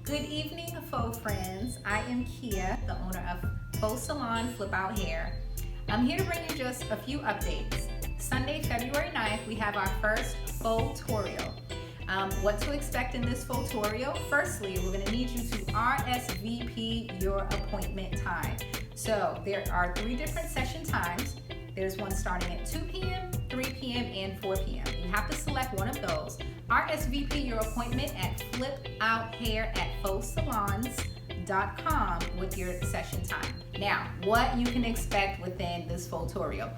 Good evening, faux friends. I am Kia, the owner of FOH Salon Flip Out Hair. I'm here to bring you just a few updates. Sunday, February 9th, we have our first FOHTORIAL. What to expect in this FOHTORIAL? Firstly, we're going to need you to RSVP your appointment time. So there are 3 different session times. There's one starting at 2 p.m., 3 p.m., and 4 p.m. You have to select one of those. RSVP your appointment at FOHTORIAL@FOHSalons.com with your session time. Now, what you can expect within this FOHTORIAL.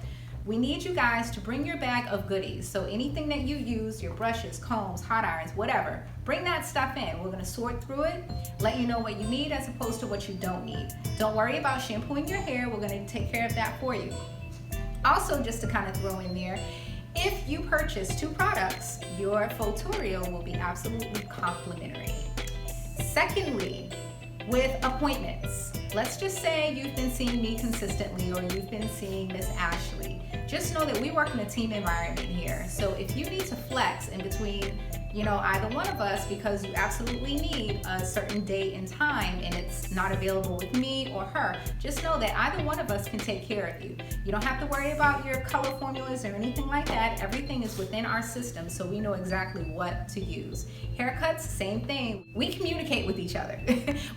We need you guys to bring your bag of goodies. So anything that you use, your brushes, combs, hot irons, whatever, bring that stuff in. We're gonna sort through it, let you know what you need as opposed to what you don't need. Don't worry about shampooing your hair. We're gonna take care of that for you. Also, just to kind of throw in there, if you purchase 2 products, your FOHTORIAL will be absolutely complimentary. Secondly, with appointments, let's just say you've been seeing me consistently or you've been seeing Miss Ashley. Just know that we work in a team environment here. So if you need to flex in between, either one of us because you absolutely need a certain date and time and it's not available with me or her, just know that either one of us can take care of you. You don't have to worry about your color formulas or anything like that. Everything is within our system, so we know exactly what to use. Haircuts, same thing. We communicate with each other.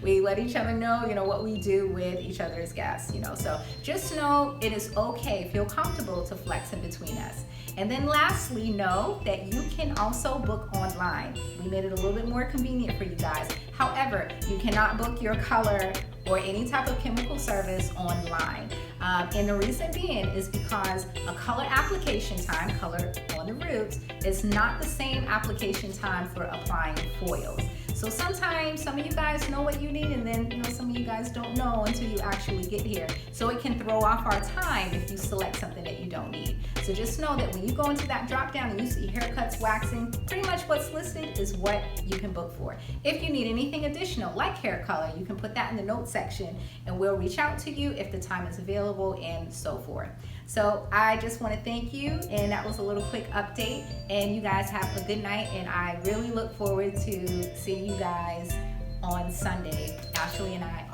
We let each other know, what we do with each other's guests, So just know it is okay, feel comfortable to flex in between us. And then lastly, know that you can also book online. We made it a little bit more convenient for you guys. However, you cannot book your color or any type of chemical service online. And the reason being is because a color application time, color on the roots, is not the same application time for applying foils. So sometimes some of you guys know what you need and then some of you guys don't know until you actually get here. So it can throw off our time if you select something that you don't need. So just know that when you go into that drop down and you see haircuts, waxing, pretty much what's listed is what you can book for. If you need anything additional like hair color, you can put that in the notes section and we'll reach out to you if the time is available and so forth. So I just want to thank you, and that was a little quick update, and you guys have a good night, and I really look forward to seeing you guys on Sunday, Ashley and I